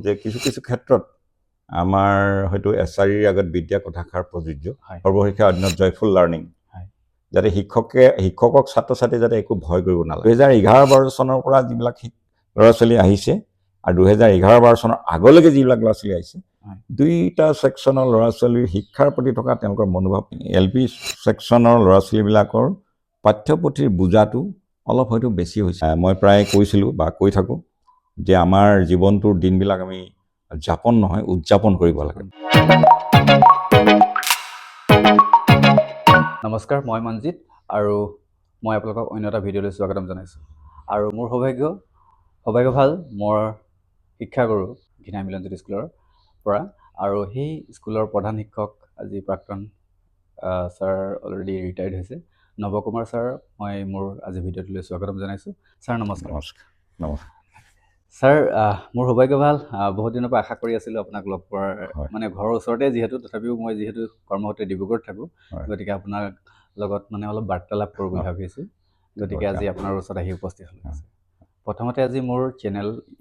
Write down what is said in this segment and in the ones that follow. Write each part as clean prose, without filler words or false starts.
যে কিছু কিছু ক্ষেত্ৰত আমাৰ হয়তো এছআৰিৰ আগত বিদ্যা কথাষাৰ প্ৰযোজ্য সৰ্বশিক্ষা অন্যত জয়ফুল লাৰ্ণিং যাতে শিক্ষকক ছাত্ৰ ছাত্ৰী যাতে একো ভয় কৰিব নালাগে 2011-12 চনৰ পৰা যিবিলাক ল'ৰা ছোৱালী আহিছে আৰু 2011-12 চনৰ আগলৈকে যিবিলাক ল'ৰা ছোৱালী আহিছে দুইটা সেকশনৰ ল'ৰা ছোৱালীৰ শিক্ষাৰ প্ৰতি থকা তেওঁলোকৰ মনোভাৱ এলপি সেকশনৰ ল'ৰা ছোৱালীবিলাকৰ পাঠ্যপুথিৰ বুজাটো অলপ হয়তো বেছি হৈছে মই প্ৰায় কৈছিলো বা কৈ থাকো যে আমাৰ জীৱনটোৰ দিনবিলাক আমি যাপন নহয় উদযাপন কৰিব লাগে নমস্কাৰ মই মনজিত আৰু মই আপোনালোকক অন্য এটা ভিডিঅ'লৈ স্বাগতম জনাইছোঁ আৰু মোৰ সৌভাগ্য ভাল মোৰ শিক্ষাগুৰু ঘিনাই মিলনজ্যোতি স্কুলৰ পৰা আৰু সেই স্কুলৰ প্ৰধান শিক্ষক আজি প্ৰাক্তন ছাৰ অলৰেডি ৰিটায়াৰ্ড হৈছে নৱকুমাৰ ছাৰ মই মোৰ আজি ভিডিঅ'টোলৈ স্বাগতম জনাইছোঁ ছাৰ নমস্কাৰ ছাৰ মোৰ সৌভাগ্য ভাল বহুত দিনৰ পৰা আশা কৰি আছিলোঁ আপোনাক লগ পোৱাৰ মানে ঘৰৰ ওচৰতে যিহেতু তথাপিও মই যিহেতু কৰ্মসূত্ৰে ডিব্ৰুগড়ত থাকোঁ গতিকে আপোনাৰ লগত মানে অলপ বাৰ্তালাপ কৰোঁ বুলি ভাবিছোঁ গতিকে আজি আপোনাৰ ওচৰত আহি উপস্থিত হ'লোঁ প্ৰথমতে আজি মোৰ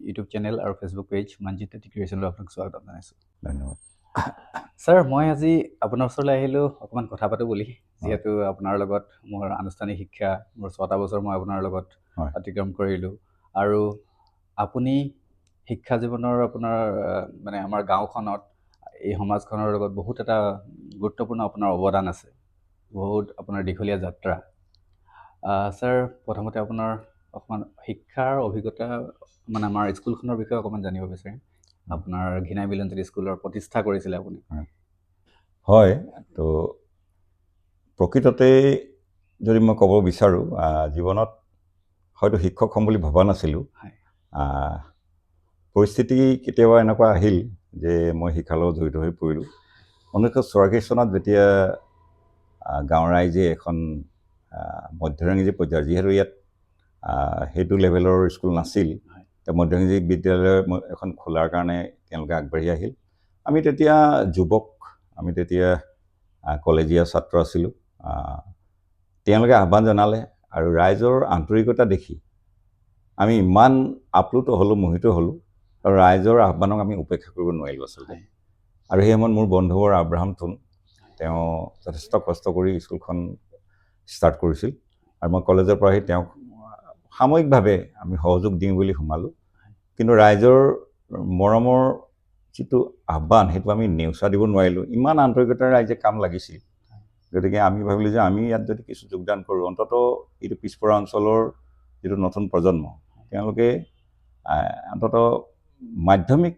ইউটিউব চেনেল আৰু ফেচবুক পেজ মনজিত ক্ৰিয়েশ্যনলৈ আপোনাক স্বাগতম জনাইছোঁ ধন্যবাদ ছাৰ মই আজি আপোনাৰ ওচৰলৈ আহিলোঁ অকণমান কথা পাতোঁ বুলি যিহেতু আপোনাৰ লগত মোৰ আনুষ্ঠানিক শিক্ষা মোৰ 6টা বছৰ মই আপোনাৰ লগত অতিক্ৰম কৰিলোঁ আৰু আপুনি শিক্ষা জীৱনৰ আপোনাৰ মানে আমাৰ গাঁওখনত এই সমাজখনৰ লগত বহুত এটা গুৰুত্বপূৰ্ণ আপোনাৰ অৱদান আছে বহুত আপোনাৰ দীঘলীয়া যাত্ৰা ছাৰ প্ৰথমতে আপোনাৰ অকণমান শিক্ষাৰ অভিজ্ঞতা মানে আমাৰ স্কুলখনৰ বিষয়ে অকণমান জানিব বিচাৰিম আপোনাৰ ঘিনাই মিলনজ্যোতি স্কুলৰ প্ৰতিষ্ঠা কৰিছিলে আপুনি হয় তো প্ৰকৃততে যদি মই ক'ব বিচাৰোঁ জীৱনত হয়তো শিক্ষক হ'ম বুলি ভবা নাছিলোঁ পৰিস্থিতি কেতিয়াবা এনেকুৱা আহিল যে মই শিক্ষাৰ লগত জড়িত হৈ পৰিলোঁ 1984 চনত যেতিয়া গাঁৱৰ ৰাইজে এখন মধ্যইংৰাজী পৰ্যায়ৰ যিহেতু ইয়াত সেইটো লেভেলৰ স্কুল নাছিল মধ্যইংৰাজী বিদ্যালয় এখন খোলাৰ কাৰণে তেওঁলোকে আগবাঢ়ি আহিল আমি তেতিয়া যুৱক আমি তেতিয়া কলেজীয়া ছাত্ৰ আছিলোঁ তেওঁলোকে আহ্বান জনালে আৰু ৰাইজৰ আন্তৰিকতা দেখি আমি ইমান আপ্লুত হ'লোঁ মোহিত হ'লোঁ আৰু ৰাইজৰ আহ্বানক আমি উপেক্ষা কৰিব নোৱাৰিলোঁ আচলতে আৰু সেই সময়ত মোৰ বন্ধুবৰ আব্ৰাহাম থুন তেওঁ যথেষ্ট কষ্ট কৰি স্কুলখন ষ্টাৰ্ট কৰিছিল আৰু মই কলেজৰ পৰা আহি তেওঁক সাময়িকভাৱে আমি সহযোগ দিওঁ বুলি সোমালোঁ কিন্তু ৰাইজৰ মৰমৰ যিটো আহ্বান সেইটো আমি নেওচা দিব নোৱাৰিলোঁ ইমান আন্তৰিকতাৰে ৰাইজে কাম লাগিছিল গতিকে আমি ভাবিলোঁ যে আমি ইয়াত যদি কিছু যোগদান কৰোঁ অন্ততঃ এইটো পিছপৰা অঞ্চলৰ যিটো নতুন প্ৰজন্ম তেওঁলোকে অন্ততঃ মাধ্যমিক